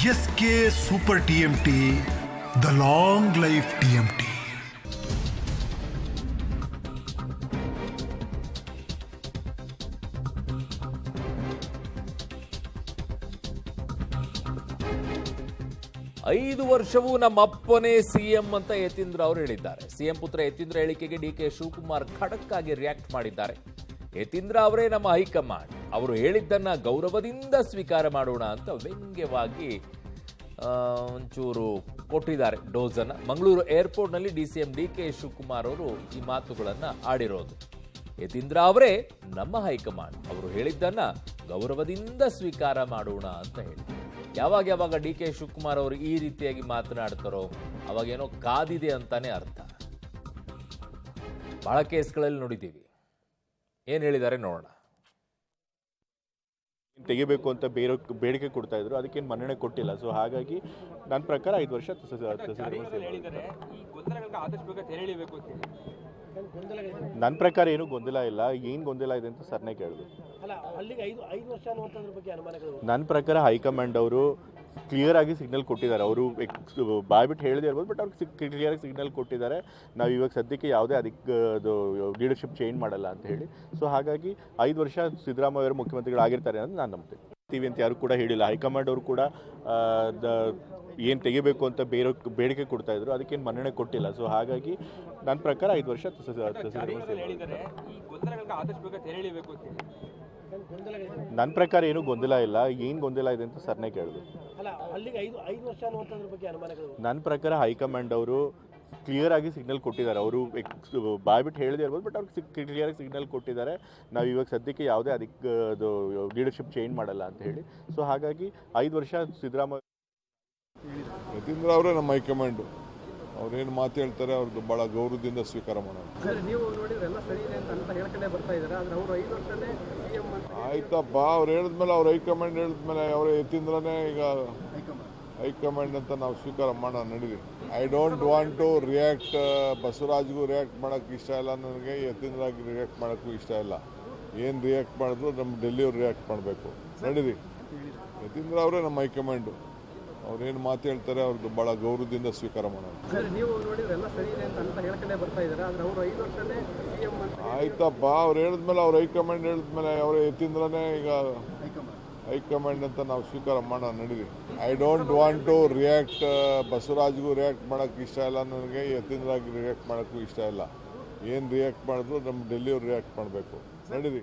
S K super TMT, the long life TMT. ಐದು ವರ್ಷವೂ ನಮ್ಮಪ್ಪನೇ CM ಅಂತ ಯತೀಂದ್ರ ಅವರು ಹೇಳಿದ್ದಾರೆ. ಸಿಎಂ ಪುತ್ರ ಯತೀಂದ್ರ ಹೇಳಿಕೆಗೆ ಡಿಕೆ ಶಿವಕುಮಾರ್ ಖಡಕ್ ಆಗಿ ರಿಯಾಕ್ಟ್ ಮಾಡಿದ್ದಾರೆ. ಯತೀಂದ್ರ ಅವರೇ ನಮ್ಮ ಹೈಕಮಾಂಡ್, ಅವರು ಹೇಳಿದ್ದನ್ನ ಗೌರವದಿಂದ ಸ್ವೀಕಾರ ಮಾಡೋಣ ಅಂತ ವ್ಯಂಗ್ಯವಾಗಿ ಒಂಚೂರು ಕೊಟ್ಟಿದ್ದಾರೆ ಡೋಸ್ ಅನ್ನ. ಮಂಗಳೂರು ಏರ್ಪೋರ್ಟ್ನಲ್ಲಿ ಡಿಸಿಎಂ ಡಿಕೆ ಶಿವಕುಮಾರ್ ಅವರು ಈ ಮಾತುಗಳನ್ನ ಆಡಿರೋದು. ಯತೀಂದ್ರ ಅವರೇ ನಮ್ಮ ಹೈಕಮಾಂಡ್, ಅವರು ಹೇಳಿದ್ದನ್ನ ಗೌರವದಿಂದ ಸ್ವೀಕಾರ ಮಾಡೋಣ ಅಂತ ಹೇಳಿ. ಯಾವಾಗ ಡಿ ಕೆ ಶಿವಕುಮಾರ್ ಅವರು ಈ ರೀತಿಯಾಗಿ ಮಾತನಾಡ್ತಾರೋ ಅವಾಗೇನೋ ಕಾದಿದೆ ಅಂತಾನೆ ಅರ್ಥ. ಬಹಳ ಕೇಸ್ಗಳಲ್ಲಿ ನೋಡಿದ್ದೀವಿ. ಏನ್ ಹೇಳಿದ್ದಾರೆ ನೋಡೋಣ. ತೆಗಿಬೇಕು ಅಂತ ಬೇಡಿಕೆ ಕೊಡ್ತಾ ಇದ್ರು, ಅದಕ್ಕೇನು ಮನ್ನಣೆ ಕೊಟ್ಟಿಲ್ಲ. ಸೊ ಹಾಗಾಗಿ ನನ್ನ ಪ್ರಕಾರ 5 ವರ್ಷ ನನ್ನ ಪ್ರಕಾರ ಏನು ಗೊಂದಲ ಇಲ್ಲ. ಏನು ಗೊಂದಲ ಇದೆ ಅಂತ ಸರ್ನೇ ಕೇಳಿದ್ರು. ನನ್ನ ಪ್ರಕಾರ ಹೈಕಮಾಂಡ್ ಅವರು ಕ್ಲಿಯರ್ ಆಗಿ ಸಿಗ್ನಲ್ ಕೊಟ್ಟಿದ್ದಾರೆ. ಅವರು ಬಾಯ್ಬಿಟ್ಟು ಹೇಳದೇ ಇರ್ಬೋದು, ಬಟ್ ಅವ್ರಿಗೆ ಕ್ಲಿಯರ್ ಆಗಿ ಸಿಗ್ನಲ್ ಕೊಟ್ಟಿದ್ದಾರೆ. ನಾವು ಇವಾಗ ಸದ್ಯಕ್ಕೆ ಯಾವುದೇ ಅದಕ್ಕೆ ಲೀಡರ್ಶಿಪ್ ಚೇಂಜ್ ಮಾಡಲ್ಲ ಅಂತ ಹೇಳಿ. ಸೊ ಹಾಗಾಗಿ 5 ವರ್ಷ ಸಿದ್ದರಾಮಯ್ಯ ಅವರು ಮುಖ್ಯಮಂತ್ರಿಗಳಾಗಿರ್ತಾರೆ ಅಂತ ನಾನು ನಂಬ್ತೀನಿ ಅಂತ ಯಾರು ಕೂಡ ಹೇಳಿಲ್ಲ. ಹೈಕಮಾಂಡ್ ಅವರು ಕೂಡ ಏನು ತೆಗಿಬೇಕು ಅಂತ ಬೇಡಿಕೆ ಕೊಡ್ತಾ ಇದ್ರು, ಅದಕ್ಕೇನು ಮನ್ನಣೆ ಕೊಟ್ಟಿಲ್ಲ. ಸೊ ಹಾಗಾಗಿ ನನ್ನ ಪ್ರಕಾರ 5 ವರ್ಷ ನನ್ನ ಪ್ರಕಾರ ಏನು ಗೊಂದಲ ಇಲ್ಲ. ಏನು ಗೊಂದಲ ಇದೆ ಅಂತ ಸರ್ನೇ ಕೇಳಿದ್ರು. ನನ್ನ ಪ್ರಕಾರ ಹೈಕಮಾಂಡ್ ಅವರು ಕ್ಲಿಯರ್ ಆಗಿ ಸಿಗ್ನಲ್ ಕೊಟ್ಟಿದ್ದಾರೆ. ಅವರು ಬಾಯ್ಬಿಟ್ಟು ಹೇಳದೇ ಇರ್ಬೋದು, ಬಟ್ ಅವ್ರಿಗೆ ಕ್ಲಿಯರ್ ಆಗಿ ಸಿಗ್ನಲ್ ಕೊಟ್ಟಿದ್ದಾರೆ. ನಾವು ಇವಾಗ ಸದ್ಯಕ್ಕೆ ಯಾವುದೇ ಅದಕ್ಕೆ ಲೀಡರ್ಶಿಪ್ ಚೇಂಜ್ ಮಾಡಲ್ಲ ಅಂತ ಹೇಳಿ. ಸೊ ಹಾಗಾಗಿ 5 ವರ್ಷ ಸಿದ್ದರಾಮಯ್ಯ ಯತೀಂದ್ರ ಅವರೇ ನಮ್ಮ ಹೈಕಮಾಂಡು, ಅವ್ರೇನು ಮಾತು ಹೇಳ್ತಾರೆ ಅವ್ರದ್ದು ಭಾಳ ಗೌರವದಿಂದ ಸ್ವೀಕಾರ ಮಾಡೋಣ. ಆಯ್ತಪ್ಪ, ಅವ್ರು ಹೇಳಿದ್ಮೇಲೆ ಅವ್ರ ಹೈಕಮಾಂಡ್ ಹೇಳಿದ್ಮೇಲೆ ಅವರೇ ಯತೀಂದ್ರನೇ ಈಗ ಹೈಕಮಾಂಡ್ ಅಂತ ನಾವು ಸ್ವೀಕಾರ ಮಾಡೋಣ. ನಡೀರಿ. I don't want to react. ಬಸವರಾಜ್ಗೂ ರಿಯಾಕ್ಟ್ ಮಾಡೋಕ್ಕೆ ಇಷ್ಟ ಇಲ್ಲ ನನಗೆ, ಯತೀಂದ್ರಾಗಿ ರಿಯಾಕ್ಟ್ ಮಾಡೋಕ್ಕೂ ಇಷ್ಟ ಇಲ್ಲ. ಏನು ರಿಯಾಕ್ಟ್ ಮಾಡಿದ್ರು ನಮ್ಮ ಡೆಲ್ಲಿಯವ್ರು ರಿಯಾಕ್ಟ್ ಮಾಡಬೇಕು. ನಡೀರಿ. ಯತೀಂದ್ರ ಅವರೇ ನಮ್ಮ ಹೈಕಮಾಂಡು, ಅವ್ರೇನು ಮಾತು ಹೇಳ್ತಾರೆ ಅವ್ರದ್ದು ಭಾಳ ಗೌರವದಿಂದ ಸ್ವೀಕಾರ ಮಾಡೋಣ. ಆಯ್ತಪ್ಪ, ಅವ್ರು ಹೇಳಿದ್ಮೇಲೆ ಅವ್ರ ಹೈಕಮಾಂಡ್ ಹೇಳಿದ್ಮೇಲೆ ಅವರೇ ಯತೀಂದ್ರನೇ ಈಗ ಹೈಕಮಾಂಡ್ ಅಂತ ನಾವು ಸ್ವೀಕಾರ ಮಾಡೋಣ. ನಡೀರಿ. I don't want to react. ಬಸವರಾಜ್ಗೂ ರಿಯಾಕ್ಟ್ ಮಾಡೋಕ್ಕೆ ಇಷ್ಟ ಇಲ್ಲ ನನಗೆ, ಯತೀಂದ್ರಾಗಿ ರಿಯಾಕ್ಟ್ ಮಾಡೋಕ್ಕೂ ಇಷ್ಟ ಇಲ್ಲ. ಏನು ರಿಯಾಕ್ಟ್ ಮಾಡಿದ್ರು ನಮ್ಮ ಡೆಲ್ಲಿಯವ್ರು ರಿಯಾಕ್ಟ್ ಮಾಡಬೇಕು. ನಡೀರಿ.